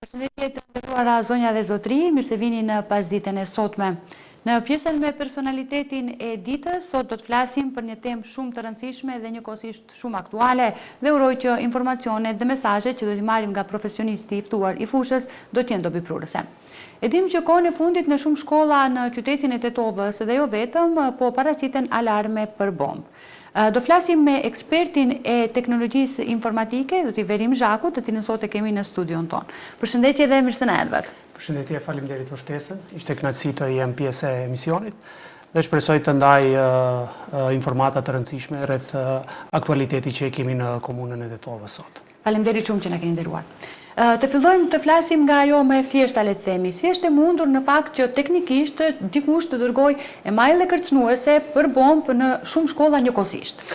Përshëndetje të nderuara zonja dhe zotri, mirë se vini në pasditën e sotme. Në pjesën me personalitetin e ditës, sot do të flasim për një temë shumë të rëndësishme dhe njëkohësisht shumë aktuale dhe uroj që informacionet dhe mesazhet që do t'i marrim nga profesionisti i ftuar i fushës do t'jenë dobipruese. E dim që kohën e fundit në shumë shkolla në qytetin e Tetovës dhe jo vetëm, po paraqiten alarme për bombë. Do flasim me ekspertin e teknologjisë informatike, do t'i Verim Zhaku, të cilin sot e kemi në studion tonë. Përshëndetje dhe mirë se na erdhët. Përshëndetje, faleminderit për ftesën. Ishte kënaqësi të jem pjesë e emisionit dhe shpresoj të ndaj informata të rëndësishme rreth aktualitetit që e kemi në komunën e Tetovës sot. Faleminderit shumë që na keni nderuar. Të fillojmë të flasim nga ajo më e thjeshta, le të themi. Si është e mundur në fakt që teknikisht dikush të dërgojë email kërcënuese për bombë në shumë shkolla njëkohësisht?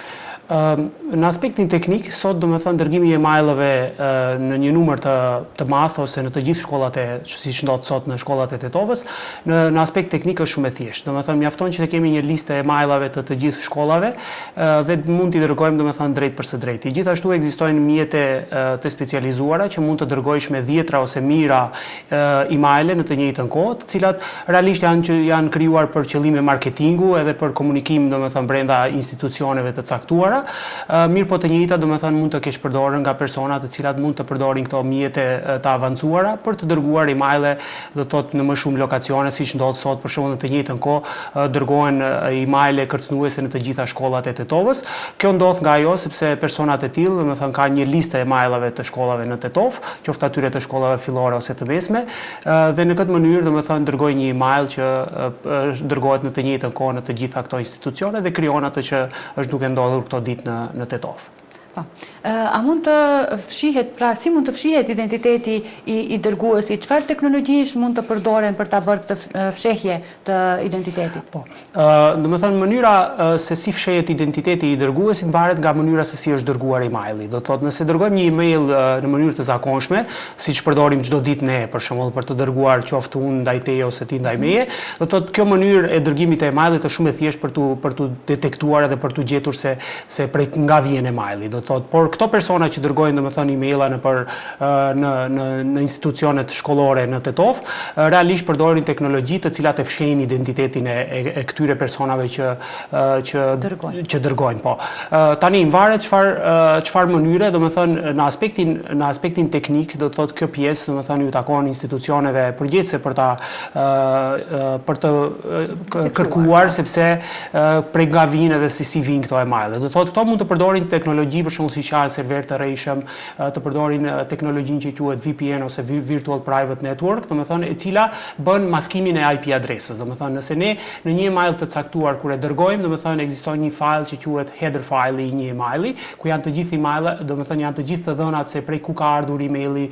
Në aspektin teknik, sot do me thënë dërgimi e emailëve në një numër të madh ose në të gjithë shkollat si që ndodh sot në shkollat e Tetovës, në aspekt teknik është shumë e thjeshtë. Do me thënë mjafton që të kemi një listë e emailëve të gjithë shkollave dhe mund t'i dërgojmë do me thënë drejt për së drejti. Gjithashtu ekzistojnë mjete të specializuara që mund të dërgojsh me 10 ose mijëra emailë në të njëjtën kohë, të cilat realisht janë krijuar për qëllime marketingu edhe për komunikim do me thënë brenda institucioneve të caktuara. Mirë po të njëjta do me thënë mund të kesh përdorën nga persona të cilat mund të përdorin këto mjete të avancuara për të dërguar emailë do të thotë në më shumë lokacione, siç ndodh sot për shembull në të njëjtën kohë dërgohen emailë kërcënuese në të gjitha shkollat e Tetovës. Kjo ndodh nga ajo sepse personat e tillë do me thënë ka një listë e emailëve të shkollave në Tetovë, qoftë atyre të shkollave fillore ose të mesme, dhe në këtë mënyrë do me thënë dërgojnë një email që dërgohet në të njëjtën kohë në të gjitha këto institucione dhe krijon atë që është duke ndodhur këto ditë në Tetovë. A mund të fshihet, pra si mund të fshihet identiteti i dërguesit? Çfarë teknologjish mund të përdoren për ta bërë këtë fshehje të identitetit? Po. Do të thënë mënyra se si fshehet identiteti i dërguesit varet nga mënyra se si është dërguar emaili. Do të thotë nëse dërgojmë një email në mënyrë të zakonshme, siç përdorim çdo ditë ne, për shembull për të dërguar qoftë unë ndaj teje ose ti ndaj meje, do të thotë kjo mënyrë e dërgimit të emailit është shumë e thjeshtë për tu detektuar edhe për tu gjetur se prej nga vjen emaili. Por këto persona që dërgojnë domethënë emaila në institucionet shkollore në Tetovë, realisht përdorin teknologji të cilat e fshehin identitetin e këtyre personave që dërgojnë. Po. Tani varet çfarë mënyre, domethënë në aspektin teknik, do të thotë kjo pjesë domethënë ju takon institucioneve përgjithëse për të kërkuar sepse prej nga vijnë edhe si vijnë këto emailë. Do të thotë këto mund të përdorin teknologji për shembull si server të rejshëm, të përdorin teknologjinë që quhet VPN ose Virtual Private Network, domethënë e cila bën maskimin e IP adresës. Domethënë nëse ne në një email të caktuar kur e dërgojmë, domethënë ekziston një file që quhet header file i një emaili, ku janë të gjithë emailët, domethënë janë të gjithë të dhënat se prej ku ka ardhur emaili,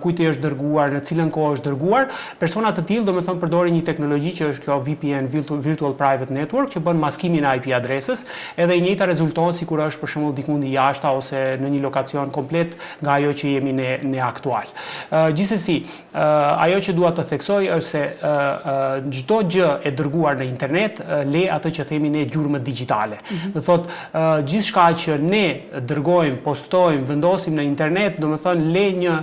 kujt i është dërguar, në cilën kohë është dërguar. Persona të tillë domethënë përdorin një teknologji që është kjo VPN, Virtual Private Network, që bën maskimin e IP adresës, edhe e njëjta rezulton sikur është për shembull diku në jashtë ose në një lokacion komplet nga ajo që jemi ne aktual. Gjithsesi, ajo që dua të theksoj është se çdo gjë e dërguar në internet le atë që themi ne gjurmë digjitale. Do thotë gjithçka që ne dërgojmë, postojmë, vendosim në internet, domethënë le një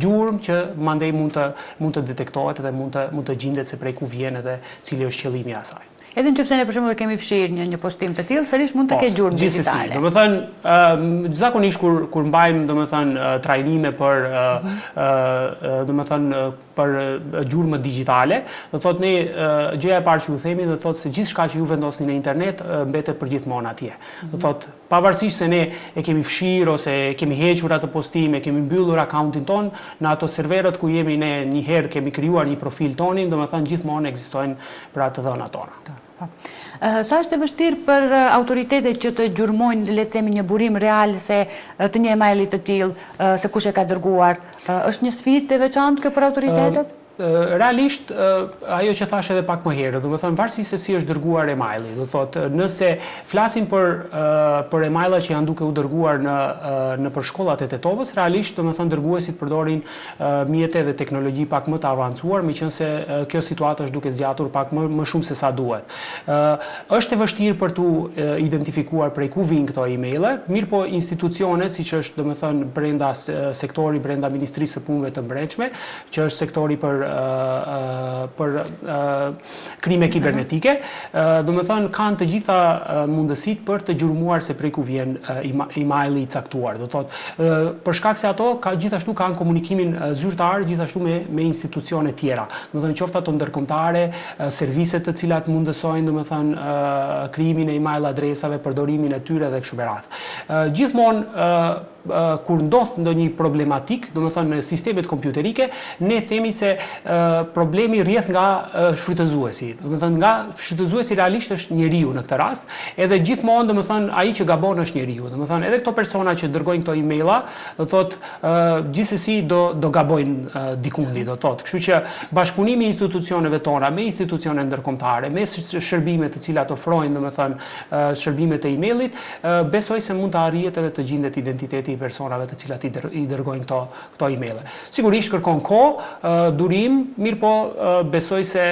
gjurmë që mandej mund të detektohet dhe mund të gjendet se prej ku vjen edhe cili është qëllimi i asaj. Edhe nëse ne për shembull kemi fshirë një postim të tillë, sërish mund të ketë gjurmë digjitale. Domethënë zakonisht kur mbajmë domethënë trajnime për domethënë për gjurmë digjitale, do thotë ne gjëja e parë që ju themi do thotë se gjithçka që ju vendosni në internet mbetet përgjithmonë atje. Do thotë pavarësisht se ne e kemi fshirë ose kemi hequr atë postim, e kemi mbyllur akauntin ton në ato serverët ku jemi ne një herë kemi krijuar një profil tonin, domethënë gjithmonë ekzistojnë për atë dhënat tona. Sa është e vështirë për autoritetet që të gjurmojnë, le të themi, një burim real të një emailit të tillë, se kush e ka dërguar? Është një sfidë e veçantë kjo për autoritetet? Realisht, ajo që thash edhe pak më herët, do të thënë varësisht se si është dërguar emaili, do thotë nëse flasim për emaila që janë duke u dërguar në për shkollat e Tetovës, realisht do të thënë dërguesit përdorin mjete dhe teknologji pak më të avancuar, meqense kjo situatë është duke zgjatur pak më shumë se sa duhet. Është e vështirë për tu identifikuar prej ku vijnë këto emaile, mirë po institucionet, siç është do të thënë brenda sektori brenda Ministrisë së Punëve të Brendshme, që është sektori për krime kibernetike, do me thënë kanë të gjitha mundësit për të gjurmuar se prej ku vjen emaili i caktuar. Do thotë, për shkak se ato gjithashtu kanë komunikimin zyrtar gjithashtu me institucione tjera. Do me thënë qoftë ato ndërkombëtare, serviset të cilat mundësojnë do me thënë krijimin e email adresave, përdorimin e tyre dhe kështu me radhë. Gjithmonë kur ndodh ndonjë problematik, do me thënë në sistemet kompjuterike, ne themi se problemi rrjedh nga shfrytëzuesi. Do të thënë nga shfrytëzuesi realisht është njeriu në këtë rast, edhe gjithmonë do të thënë ai që gabon është njeriu. Do të thënë edhe këto persona që dërgojnë këto emaila, do thotë gjithsesi do gabojnë dikundi, do thotë. Kështu që bashkëpunimi i institucioneve tona me institucione ndërkombëtare, me shërbime të cilat ofrojnë, do të thënë shërbimet e emailit, besoj se mund të arrihet edhe të gjendet identiteti i personave të cilat i dërgojnë këto emaile. Sigurisht kërkon kohë, durim, mirë po besoj se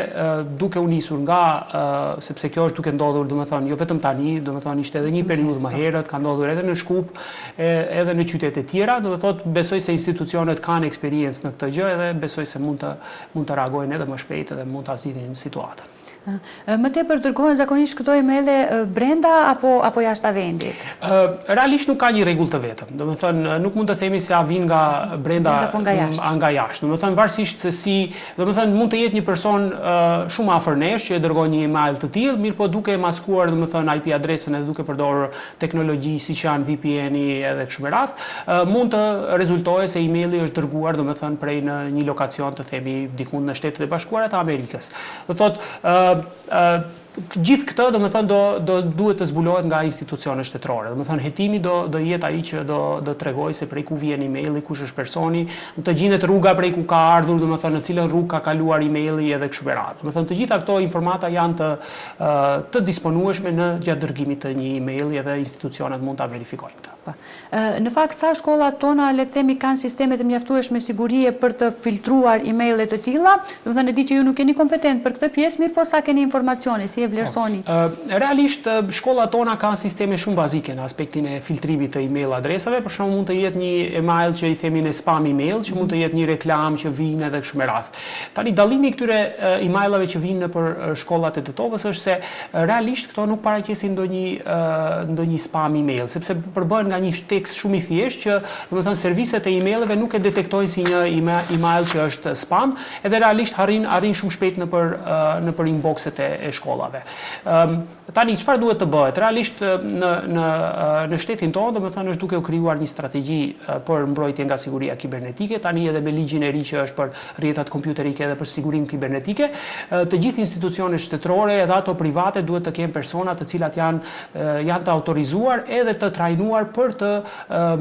duke u nisur nga, sepse kjo është duke ndodhur, do të thënë, jo vetëm tani, do të thënë ishte edhe një periudhë më herët, ka ndodhur edhe në Shkup, edhe në qytete tjera, do të thotë besoj se institucionet kanë eksperiencë në këtë gjë edhe besoj se mund të reagojnë edhe më shpejt edhe mund të zgjidhin situatën. Më tepër dërgohen zakonisht këto emaile brenda apo jashtë vendit? Realisht nuk ka një rregull të vetëm. Do të thënë nuk mund të themi se a vijnë nga brenda apo nga jashtë. Do të thënë varësisht se si, do të thënë mund të jetë një person shumë afër nesh që e dërgon një email të tillë, mirë po duke maskuar do të thënë IP adresën edhe duke përdorur teknologji siç janë VPN-i edhe kështu me radhë, mund të rezultojë se emaili është dërguar do të thënë prej në një lokacion të themi diku në Shtetet e Bashkuara të Amerikës. Do thotë gjithë këtë do të thënë do duhet të zbulohet nga institucionet shtetërore. Do të thënë hetimi do jetë ai që do tregojë se prej ku vjen emaili, kush është personi, të gjendet rruga prej ku ka ardhur, do të thënë në cilën rrugë ka kaluar emaili edhe kështu me radhë. Do të thënë të gjitha këto informata janë të disponueshme në gjatë dërgimit të një emaili edhe institucionet mund ta verifikojnë këtë. Në fakt sa shkollat tona le të themi kanë sisteme të mjaftueshme sigurie për të filtruar emaile të tilla, do të thënë e di që ju nuk jeni kompetent për këtë pjesë, mirë po sa keni informacione, si e vlerësoni? Realisht shkollat tona kanë sisteme shumë bazike në aspektin e filtrimit të email adresave, për shembull mund të jetë një email që i themi në spam email, që mund të jetë një reklam që vjen edhe kështu me radhë. Tani dallimi këtyre emailave që vijnë nëpër shkollat e Tetovës është se realisht këto nuk paraqesin ndonjë spam email, sepse përbëhen nga një tekst shumë i thjeshtë që, domethënë, serviset e emaileve nuk e detektojnë si një email që është spam, edhe realisht arrin shumë shpejt nëpër inboxet e shkollave. Tani çfarë duhet të bëhet? Realisht në shtetin tonë, domethënë, është duke u krijuar një strategji për mbrojtje nga siguria kibernetike, tani edhe me ligjin e ri që është për rrjetat kompjuterike edhe për sigurinë kibernetike, të gjithë institucionet shtetërore edhe ato private duhet të kenë persona të cilat janë të autorizuar edhe të trajnuar për të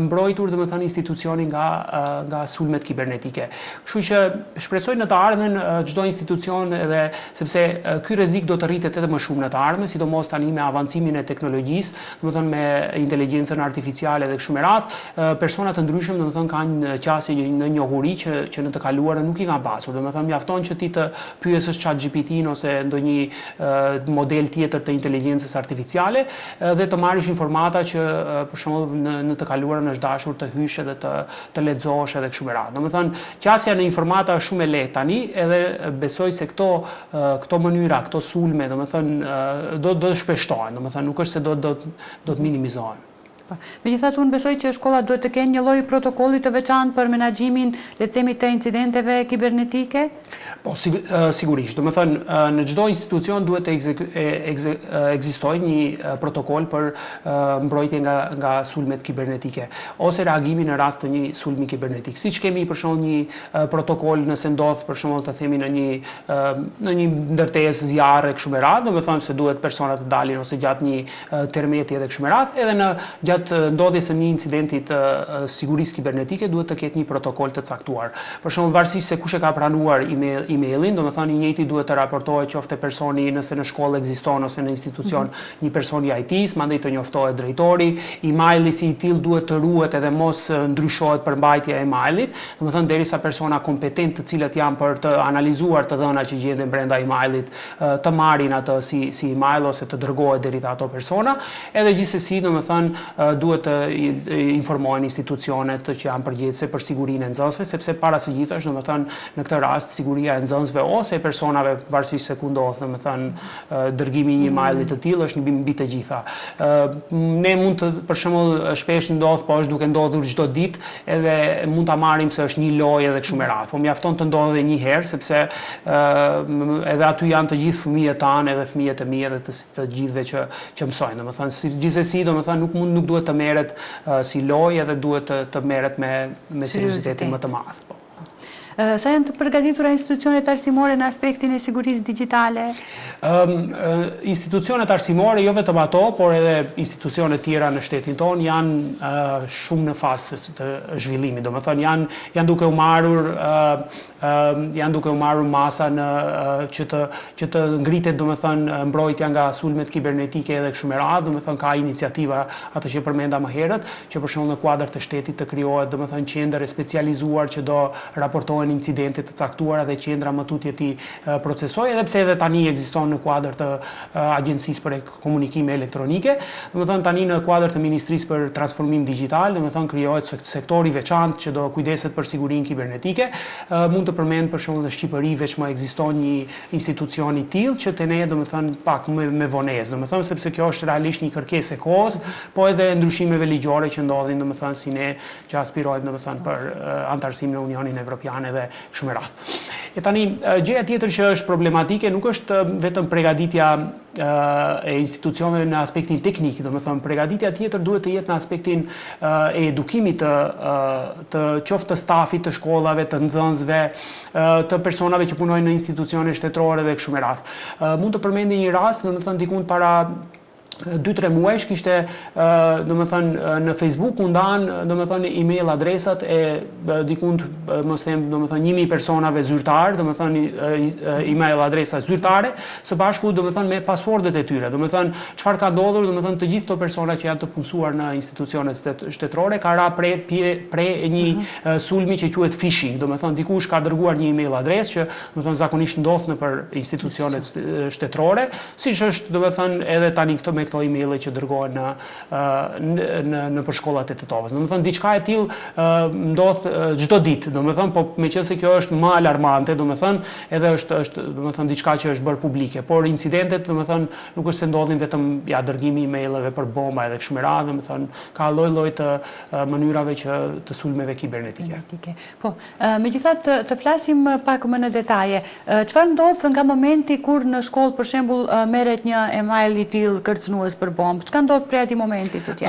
mbrojtur domethënë institucionin nga sulmet kibernetike. Kështu që shpresoj në të ardhmen çdo institucion edhe sepse ky rrezik do të rritet edhe më shumë në të ardhmen, sidomos tani me avancimin e teknologjisë, domethënë me inteligjencën artificiale dhe kështu me radhë, persona të ndryshëm domethënë kanë qasje në njohuri që në të kaluarën nuk i kanë pasur. Domethënë mjafton që ti të pyesësh ChatGPT-n ose ndonjë model tjetër të inteligjencës artificiale dhe të marrësh informata që për shembull në të kaluarën është dashur të hysh edhe të lexosh edhe kështu me radhë. Domethënë qasja në informata është shumë e lehtë tani edhe besoj se këto mënyra, këto sulme, domethënë do të shpeshtohen, domethënë nuk është se do të minimizohen. Megjithatë, unë besoj që shkollat duhet të kenë një lloj protokolli të veçantë për menaxhimin, le të themi, të incidenteve kibernetike? Po, sigurisht. Domethënë, në çdo institucion duhet të ekzistojë një protokoll për mbrojtje nga sulmet kibernetike ose reagimi në rast të një sulmi kibernetik. Siç kemi për shembull një protokoll nëse ndodh për shembull të themi në një ndërtesë zjarre kështu me radhë, domethënë se duhet persona të dalin ose gjatë një termeti edhe kështu me radhë, edhe në gjatë gjatë ndodhjes së një incidenti të sigurisë kibernetike duhet të ketë një protokoll të caktuar. Për shembull, varësisht se kush e ka pranuar emailin, domethënë i njëjti duhet të raportohet qoftë personi nëse në shkollë ekziston ose në institucion një person i IT-s, mandej të njoftohet drejtori, emaili si i tillë duhet të ruhet edhe mos ndryshohet përmbajtja e emailit, domethënë derisa persona kompetent të cilët janë për të analizuar të dhënat që gjenden brenda emailit të marrin atë si email ose të dërgohet deri te ato persona, edhe gjithsesi domethënë duhet të informohen institucionet që janë përgjegjëse për sigurinë e nxënësve, sepse para së gjithash domethënë në këtë rast siguria e nxënësve ose e personave varësisht se ku ndodh domethënë dërgimi i një emaili të tillë është mbi të gjitha. Ne mund të për shembull shpesh ndodh, po është duke ndodhur çdo ditë, edhe mund ta marrim se është një lojë edhe kështu me radhë. Po mjafton të ndodhë edhe një herë sepse edhe aty janë të gjithë fëmijët tanë, edhe fëmijët e mi edhe të gjithëve që mësojnë. Domethënë gjithsesi domethënë nuk duhet të merret si lojë, edhe duhet të merret me seriozitetin më të madh. Sa janë të përgatitura institucionet arsimore në aspektin e sigurisë digjitale? Institucionet arsimore, jo vetëm ato, por edhe institucionet tjera në shtetin tonë janë shumë në fazë të zhvillimit. Domethënë janë duke u marrur masa që të ngritet domethënë mbrojtja nga sulmet kibernetike edhe kështu me radhë, domethënë ka iniciativa ato që përmenda më herët, që për shembull në kuadër të shtetit të krijohet domethënë qendër e specializuar që do raportojnë incidente të caktuara dhe qendra më tutje ti procesoj, edhe pse edhe tani ekziston në kuadër të Agjencisë për Komunikime Elektronike, domethënë tani në kuadër të Ministrisë për Transformim Digjital, domethënë krijohet sektori veçantë që do kujdeset për sigurinë kibernetike. Mund të përmend për shembull në Shqipëri veçmë ekziston një institucion i tillë që te ne domethënë pak me vonesë, domethënë sepse kjo është realisht një kërkesë e kohës, po edhe ndryshimeve ligjore që ndodhin domethënë si ne që aspirojmë domethënë për antarësim në Unionin Evropian dhe kështu me radhë. E tani gjëja tjetër që është problematike nuk është vetëm përgatitja e institucioneve në aspektin teknik, domethënë përgatitja tjetër duhet të jetë në aspektin e edukimit të qoftë të stafit të shkollave, të nxënësve, të personave që punojnë në institucione shtetërore dhe kështu me radhë. Mund të përmendi një rast, domethënë diku para 2-3 muajsh kishte domethënë në Facebook u ndan domethënë email adresat e dikund mos them domethënë 1000 personave zyrtar, domethënë email adresa zyrtare, së bashku domethënë me paswordet e tyre. Domethënë çfarë ka ndodhur, domethënë të gjithë këto persona që janë të punësuar në institucionet shtetërore ka ra pre një sulmi që quhet phishing, domethënë dikush ka dërguar një email adresë që domethënë zakonisht ndodh nëpër institucionet shtetërore, siç është domethënë edhe tani me këto emaile që dërgohen në për shkollat e Tetovës. Domethënë diçka e tillë ndodh çdo ditë, domethënë, po meqense kjo është më alarmante, domethënë, edhe është domethënë diçka që është bërë publike, por incidentet domethënë nuk është se ndodhin vetëm dërgimi emaileve për bomba edhe kështu me radhë, domethënë ka lloj-lloj të mënyrave që të sulmeve kibernetike. Po, megjithatë të flasim pak më në detaje. Çfarë ndodh nga momenti kur në shkollë për shembull merret një email i tillë kërcënues për bombë? Çka ndodh prej atij momenti tutje?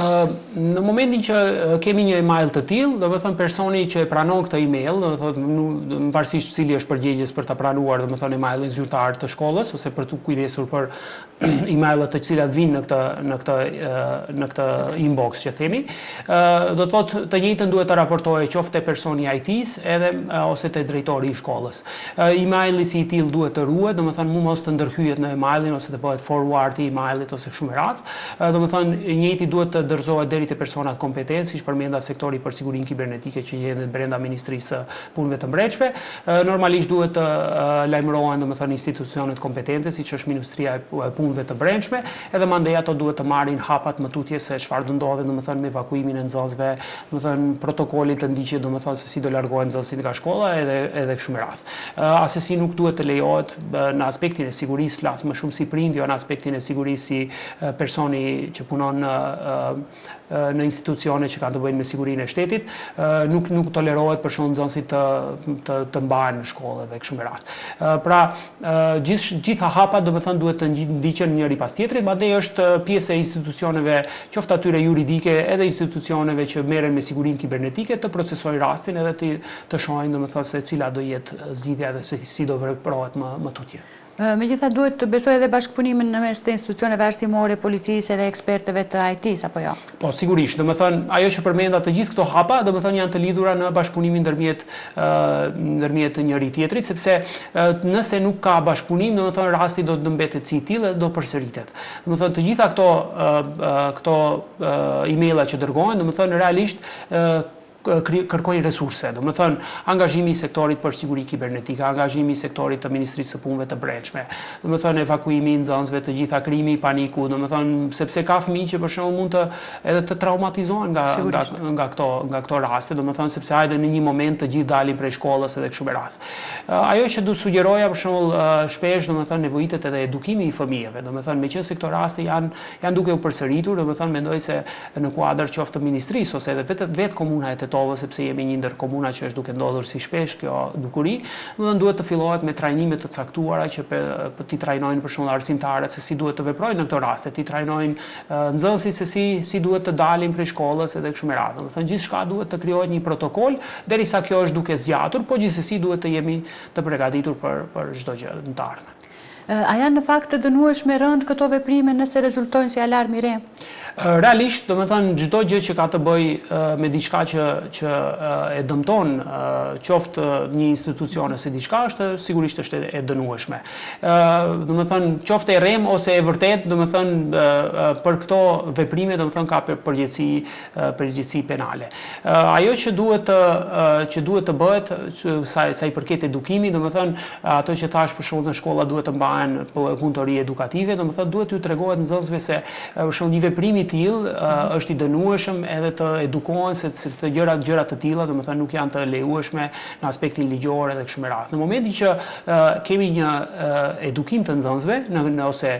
Në momentin që kemi një email të tillë, domethënë personi që e pranon këtë email, domethënë varësisht cili është përgjegjës për ta pranuar domethënë emailin zyrtar të shkollës ose për të kujdesur për emailet të cilat vinë në këtë inbox që themi, do thotë të njëjtën duhet të raportojë qoftë te personi i IT-s edhe ose te drejtori i shkollës. Emaili si i tillë duhet të ruhet, domethënë mos të ndërhyjet në emailin ose të bëhet forward i emailit ose kështu me radhë. Domethënë i njëjti duhet të dorëzohet deri te personat kompetent, siç përmenda sektori për sigurinë kibernetike që gjendet brenda Ministrisë së Punëve të Brendshme. Normalisht duhet të lajmërohen domethënë institucionet kompetente, siç është Ministria e Punëve të Brendshme, edhe mandej ato duhet të marrin hapat më tutje se çfarë do ndodhet domethënë me evakuimin e nxënësve, domethënë protokolli të ndiqet domethënë se si do largohen nxënësit nga shkolla edhe kështu me radhë. Asesi nuk duhet të lejohet në aspektin e sigurisë, flas më shumë si prind, jo në aspektin e sigurisë si personi që punon në institucione që kanë të bëjnë me sigurinë e shtetit, nuk tolerohet për shembull nxënësit të mbahen në shkollë dhe kështu me radhë. Pra, gjitha hapat domethënë duhet të ndiqen njëri pas tjetrit, madje është pjesë e institucioneve, qoftë atyre juridike edhe institucioneve që merren me sigurinë kibernetike, të procesojnë rastin edhe të shohin domethënë se cila do jetë zgjidhja dhe se si do veprohet më tutje. Megjithatë duhet të besoj edhe bashkëpunimin në mes të institucioneve arsimore, policisë dhe ekspertëve të IT-s apo jo? Po sigurisht, domethënë ajo që përmenda të gjithë këto hapa, domethënë janë të lidhura në bashkëpunimin ndërmjet njëri tjetrit, sepse nëse nuk ka bashkëpunim, domethënë rasti do të mbetet si i tillë dhe do përsëritet. Domethënë të gjitha këto emaila që dërgohen, domethënë realisht kërkojnë resurse, do më thënë angazhimi i sektorit për siguri kibernetike, angazhimi i sektorit të Ministrisë së Punëve të Brendshme, do më thënë evakuimi i nxënësve të gjitha, krimi i paniku, do më thënë sepse ka fëmijë që për shembull mund edhe të traumatizohen nga këto raste, do më thënë sepse hajde në një moment të gjithë dalin prej shkollës edhe kështu me radhë. Ajo që do sugjeroja për shembull shpesh, do më thënë nevojitet edhe edukimi i fëmijëve, do më thënë meqense këto raste janë duke u përsëritur, do më thënë mendoj se në kuadër qoftë të ministrisë ose edhe vetë komuna e sepse jemi një ndër komuna që është duke ndodhur si shpesh kjo dukuri, do duhet të fillohet me trajnime të caktuara që për t'i trajnojnë për shembull arsimtarët se si duhet të veprojnë në këto raste, t'i trajnojnë nxënësit se si duhet të dalin prej shkollës edhe kështu me radhë. Do të thënë gjithçka duhet të krijohet një protokol derisa kjo është duke zgjatur, por gjithsesi duhet të jemi të përgatitur për çdo gjë në të ardhmen. A janë në fakt të dënueshme rënd këto veprime nëse rezultojnë si alarm i re? Realisht, do të thënë çdo gjë që ka të bëjë me diçka që e dëmton qoftë një institucion ose diçka sigurisht është e dënueshme. Do të thënë qoftë e rrem ose e vërtet, do të thënë për këto veprime do të thënë ka përgjegjësi penale. Ajo që duhet të bëhet sa i përket edukimit, do të thënë ato që thash për shembull në shkolla duhet të mbahen punëtori edukative, do të thënë duhet t'u tregohet nxënësve se për shembull një veprim i tillë është i dënueshëm edhe të edukohen se të gjëra të tilla, domethënë nuk janë të lejueshme në aspektin ligjor edhe kështu me radhë. Në momentin që kemi një edukim të nxënësve ose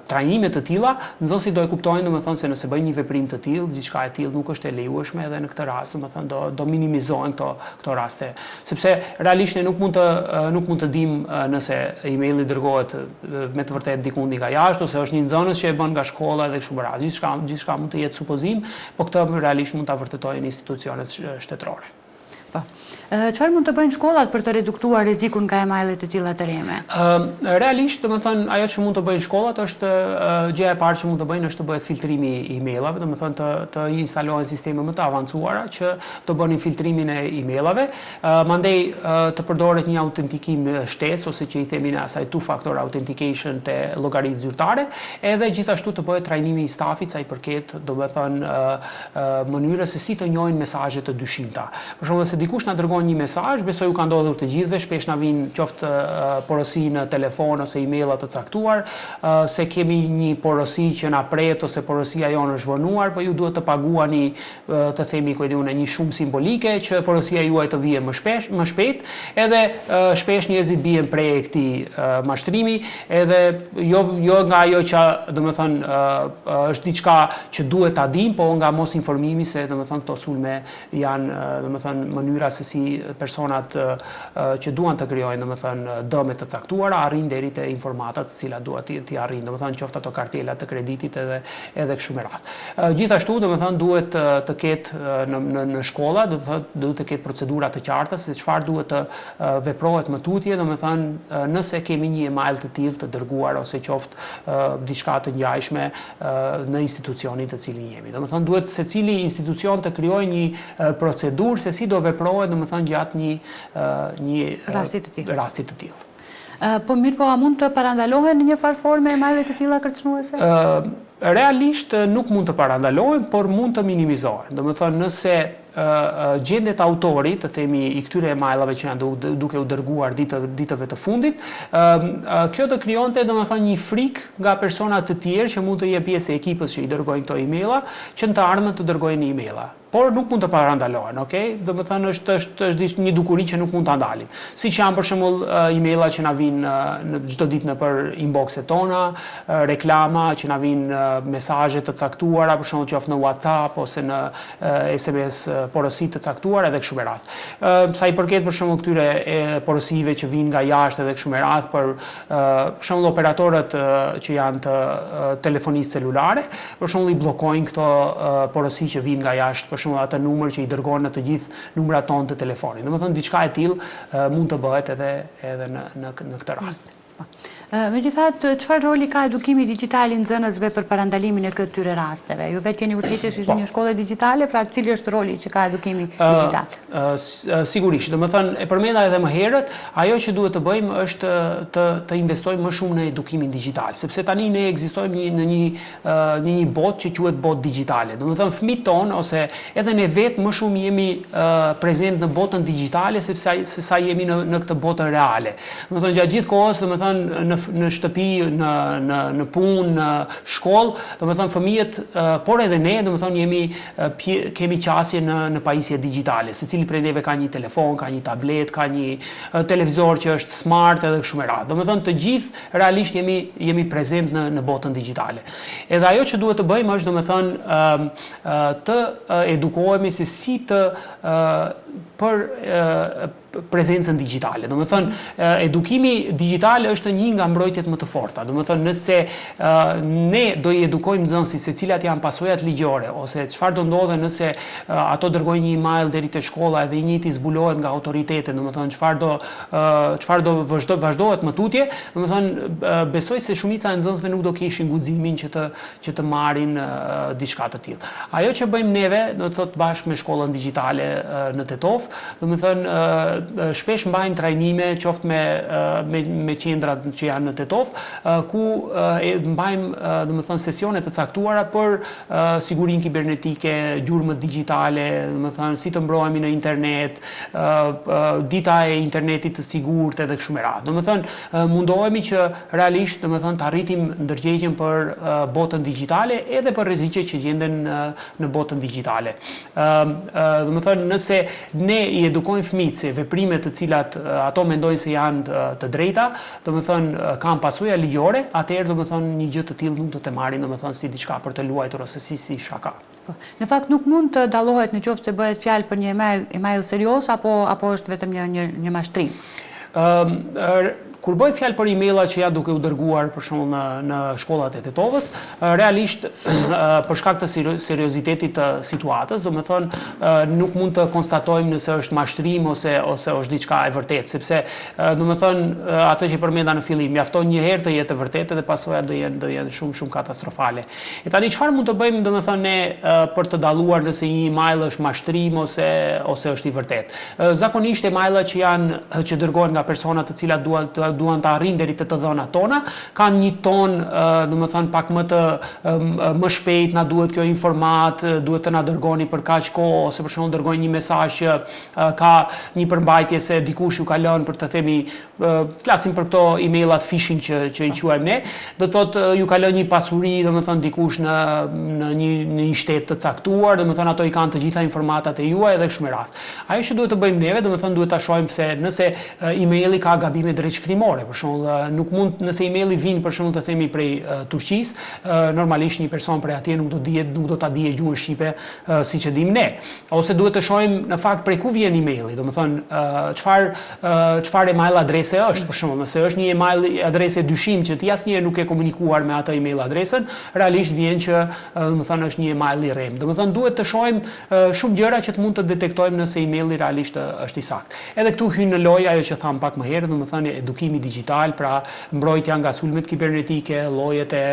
trajnime të tilla, nxënësit do e kuptojnë domethënë se nëse bëjnë një veprim të tillë, diçka e tillë nuk është e lejueshme edhe në këtë rast domethënë do minimizohen këto raste, sepse realisht ne nuk mund të dimë nëse emaili dërgohet me të vërtetë dikund nga jashtë ose është një nxënës që e bën nga shkolla edhe kështu me radhë. Gjithçka mund të jetë supozim, po këtë realisht mund ta vërtetojnë institucionet shtetërore. Po. Çfarë mund të bëjnë shkollat për të reduktuar rrezikun nga emailet e tilla të rreme? Realisht, domethënë ajo që mund të bëjnë shkollat është gjëja e parë që mund të bëjnë është të bëhet filtrimi i emailave, domethënë të instalohen sisteme më të avancuara që të bënin filtrimin e emailave, mandej të përdoret një autentikim shtesë ose që i themi ne asaj two-factor authentication te llogaritë zyrtare, edhe gjithashtu të bëhet trajnimi i stafit sa i përket domethënë mënyrës se si të njohin mesazhet të dyshimta. Për shembull, se dikush na dërgon një mesazh, besoj u ka ndodhur të gjithëve, shpesh na vijnë qoftë porosi në telefon ose emaila të caktuar, se kemi një porosi që na pret ose porosia jonë është vonuar, po ju duhet të paguani të themi një shumë simbolike që porosia juaj të vijë më shpejt, edhe shpesh njerëzit bien prej këtij mashtrimi, edhe jo nga ajo që domethënë është diçka që duhet ta dim, po nga mos informimi se domethënë këto sulme janë domethënë mënyra se si personat që duan të krijojnë domethënë dëme të caktuara arrin deri te informatat të cilat duan t'i arrin, domethënë qoftë ato kartela të kreditit edhe kështu me radhë. Gjithashtu domethënë duhet të ketë në shkolla, duhet të ketë procedura të qarta se çfarë duhet të veprohet më tutje, domethënë nëse kemi një email të tillë të dërguar ose qoftë diçka të ngjashme në institucionin të cilin jemi. Domethënë duhet secili institucion të krijojë një procedurë se si do veprohet domethënë gjatë një rastit të tillë. Po mirë, po a mund të parandalohen në një farë forme emailet të tilla kërcënuese? Realisht nuk mund të parandalohen, por mund të minimizohen. Domethënë nëse gjendet autori, të themi i këtyre emailave që janë duke u dërguar ditëve të fundit, kjo do krijonte domethënë një frikë nga persona të tjerë që mund të jenë pjesë e ekipës që i dërgojnë këto emaila, që në të ardhmen të dërgojnë emaila. Por nuk mund të parandalohen, okay? Domethënë është një dukuri që nuk mund ta ndalim. Siç janë për shembull emaila që na vijnë në çdo ditë nëpër inboxet tona, reklama që na vijnë mesazhe të caktuara, për shembull qoftë në WhatsApp ose në SMS porosi të caktuara edhe kështu me radhë. Sa i përket për shembull këtyre porosive që vijnë nga jashtë edhe kështu me radhë për shembull operatorët që janë të telefonisë celulare, për shembull i bllokojnë këto porosi që vijnë nga jashtë, për shembull atë numër që i dërgon në të gjithë numrat tonë të telefonit. Domethënë diçka e tillë mund të bëhet edhe në këtë rast. Megjithatë, çfarë roli ka edukimi digital i nxënësve për parandalimin e këtyre rasteve? Ju vetë jeni udhëheqës në një shkollë digitale, pra cili është roli që ka edukimi digital? Sigurisht, domethënë e përmenda edhe më herët, ajo që duhet të bëjmë është të investojmë më shumë në edukimin digital, sepse tani ne ekzistojmë në një botë që quhet botë digjitale. Domethënë fëmijët tonë ose edhe ne vetë më shumë jemi prezent në botën digjitale se sa jemi në këtë botën reale. Domethënë gjatë gjithë kohës, domethënë në shtëpi, në punë, në shkollë, domethënë fëmijët, por edhe ne, domethënë kemi qasje në pajisje digjitale. Secili prej neve ka një telefon, ka një tablet, ka një televizor që është smart edhe kështu me radhë. Domethënë të gjithë realisht jemi prezent në botën digjitale. Edhe ajo që duhet të bëjmë është domethënë të edukohemi se si të për prezencën digjitale. Domethënë edukimi digital është një nga mbrojtjet më të forta. Domethënë nëse ne do i edukojmë nxënësit se cilat janë pasojat ligjore ose çfarë do ndodhe nëse ato dërgojnë një email deri te shkolla edhe i njëjti zbulohet nga autoritetet, domethënë çfarë do vazhdohet më tutje, domethënë besoj se shumica e nxënësve nuk do kishin guximin që të marrin diçka të tillë. Ajo që bëjmë neve, do të thotë bashkë me shkollën digjitale në Tetov, domethënë shpesh mbajmë trajnime qoftë me qendrat që janë në Tetov, ku mbajmë domethënë sesione të caktuara për sigurinë kibernetike, gjurmët digjitale, domethënë si të mbrohemi në internet, dita e internetit të sigurt edhe kështu me radhë. Domethënë mundohemi që realisht domethënë të arritim ndërgjegjjen për botën digjitale edhe për rreziqet që gjenden në botën digjitale. Domethënë nëse ne i edukojmë fëmijët se veprimet të cilat ato mendojnë se janë të drejta, domethënë kanë pasoja ligjore, atëherë domethënë një gjë të tillë nuk do të marrin domethënë si diçka për të luajtur ose si shaka. Në fakt nuk mund të dallohet në qoftë se bëhet fjalë për një email serioz apo është vetëm një mashtrim. Kur bëhet fjalë për emaila që ja duke u dërguar për shembull në shkollat e Tetovës, realisht për shkak të seriozitetit të situatës, domethënë nuk mund të konstatojmë nëse është mashtrim ose është diçka e vërtetë, sepse domethënë ato që përmenda në fillim, mjafton një herë të jetë e vërtetë dhe pasojat do jenë shumë katastrofale. E tani çfarë mund të bëjmë domethënë ne për të dalluar nëse një email është mashtrim ose është i vërtetë? Zakonisht emailat që dërgohen nga persona të cilat duan të arrijnë deri te të dhënat tona, kanë një ton, domethënë pak më shpejt, na duhet kjo informat, duhet të na dërgoni për kaq kohë ose për shembull dërgojnë një mesazh që ka një përmbajtje se dikush ju ka lënë për të themi, flasim për këto emailat phishing që i quajmë ne, do të thotë ju ka lënë një pasuri, domethënë dikush në një shtet të caktuar, domethënë ato i kanë të gjitha informatat e juaj dhe kështu me radhë. Ajo që duhet të bëjmë neve, domethënë duhet ta shohim se nëse emaili ka gabime drejtshkrimore, për shembull, nuk mund nëse emaili vjen për shembull të themi prej Turqisë, normalisht një person prej atje nuk do ta dijë gjuhën shqipe siç e dimë ne. Ose duhet të shohim në fakt prej ku vjen emaili, domethënë çfarë email adrese është, për shembull, nëse është një email adrese dyshim që ti asnjëherë nuk e komunikuar me atë email adresën, realisht vjen që domethënë është një email i rrem. Domethënë duhet të shohim shumë gjëra që të mund të detektojmë nëse emaili realisht është i saktë. Edhe këtu hyn në lojë ajo që tham pak më herët, domethënë edukimi digital, pra mbrojtja nga sulmet kibernetike, llojet e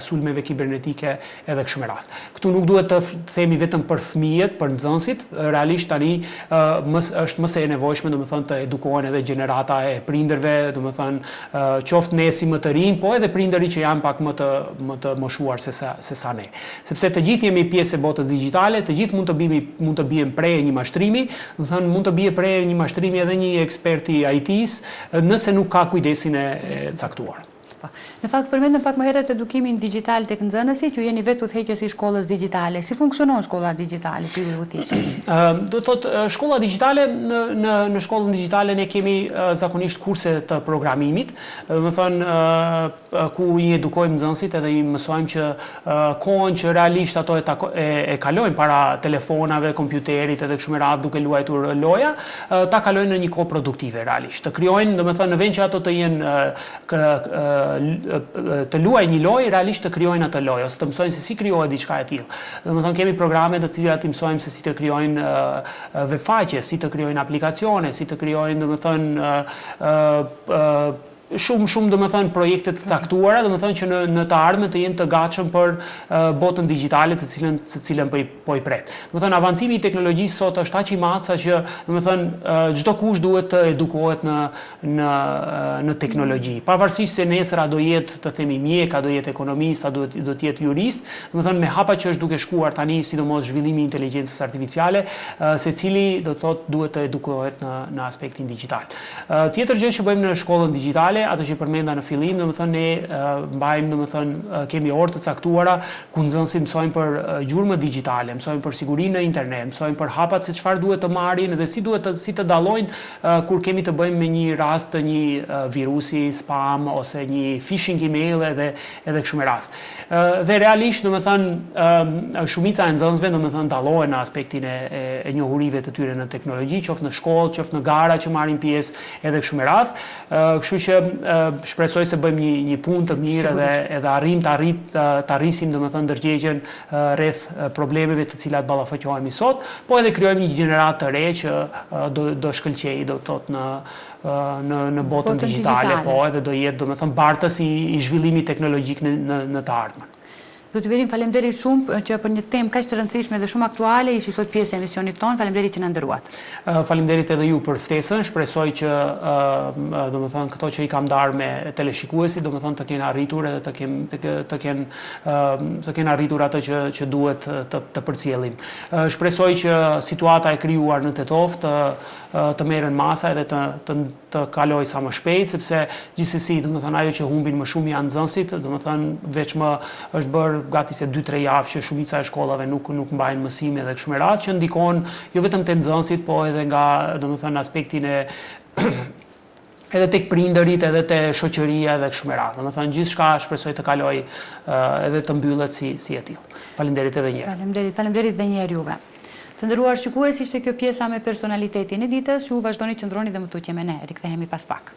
sulmeve kibernetike edhe kështu me radhë. Këtu nuk duhet të themi vetëm për fëmijët, për nxënësit, realisht tani është më së nevojshme domethënë të edukohen edhe gjenerata e prindërve, domethënë qoftë ne si më të rinj, po edhe prindërit që janë pak më të moshuar se sa ne. Sepse të gjithë jemi pjesë e botës digjitale, të gjithë mund të bien prej një mashtrimi, domethënë mund të bie prej një mashtrimi edhe një eksperti IT-s, nëse nuk ka kujdesin e caktuar. Në fakt përmendëm pak më herët edukimin digjital tek nxënësit, ju jeni vetë udhëheqës i shkollës digjitale. Si funksionon shkolla digjitale që ju udhëheqni? Do të thotë shkolla digjitale, në shkollën digjitale ne kemi zakonisht kurse të programimit, domethënë ku i edukojmë nxënësit edhe i mësojmë që kohën që realisht ato e kalojnë para telefonave, kompjuterit edhe kështu me radhë duke luajtur loja, ta kalojnë në një kohë produktive realisht. Të krijojnë, domethënë në vend që ato të jenë të luajë një lojë, realisht të krijojnë atë lojë ose të mësojnë se si krijohet diçka e tillë. Domethënë kemi programe të cilat i mësojmë se si të krijojnë webfaqe, si të krijojnë aplikacione, si të krijojnë domethënë shumë domethënë projekte të caktuara, domethënë që në të ardhmen të jenë të gatshëm për botën digjitale të cilën po i pret. Domethënë avancimi i teknologjisë sot është aq i madh sa që domethënë çdo kush duhet të edukohet në teknologji. Pavarësisht se nesër a do jetë të themi mjek, a do jetë ekonomist, a do të jetë jurist, domethënë me hapa që është duke shkuar tani sidomos zhvillimi i inteligjencës artificiale, secili do të thotë duhet të edukohet në aspektin digital. Tjetër gjë që bëjmë në shkollën digjitale, ato që përmenda në fillim, domethënë ne mbajmë domethënë kemi orë të caktuara ku nxënësit mësojnë për gjurmë digjitale, mësojnë për sigurinë në internet, mësojnë për hapat se çfarë duhet të marrin dhe si të dallojnë kur kemi të bëjmë me një rast të një virusi, spam ose një phishing email edhe kështu me radhë. Dhe realisht domethënë shumica e nxënësve domethënë dallohen në aspektin e njohurive të tyre në teknologji, qoftë në shkollë, qoftë në gara që marrin pjesë edhe kështu me radhë. Kështu që shpresoj se bëjmë një punë të mirë edhe arrim të arrisim domethënë ndërgjegjen rreth problemeve të cilat ballafaqohemi sot, po edhe krijojmë një gjenerat të re që do shkëlqejë do të thotë në botën digjitale, po edhe do jetë domethënë bartës i zhvillimit teknologjik në të ardhmen. Zotëverin, faleminderit shumë që për një temë kaq të rëndësishme dhe shumë aktuale ishi sot pjesë e emisionit tonë. Faleminderit që na nderuat. Faleminderit edhe ju për ftesën. Shpresoj që domethënë këto që i kam ndarë me teleshikuesit, domethënë të kenë arritur edhe të kenë arritur atë që duhet të përcjellim. Shpresoj që situata e krijuar në Tetov të merren masa edhe të kaloj sa më shpejt, sepse gjithsesi domethënë ajo që humbin më shumë janë nxënësit, domethënë veç më është bërë gati se 2-3 javë që shumica e shkollave nuk mbajnë mësime dhe kështu me radhë, që ndikon jo vetëm te nxënësit, po edhe nga domethënë aspektin e edhe tek prindërit, edhe te shoqëria dhe kështu me radhë. Domethënë gjithçka shpresoj të kaloj edhe të mbyllet si e tillë. Faleminderit edhe një herë. Faleminderit edhe një herë juve. Të nderuar shikues, ishte kjo pjesa me personalitetin e ditës. Ju vazhdoni të qëndroni dhe më tutje me ne. Rikthehemi pas pak.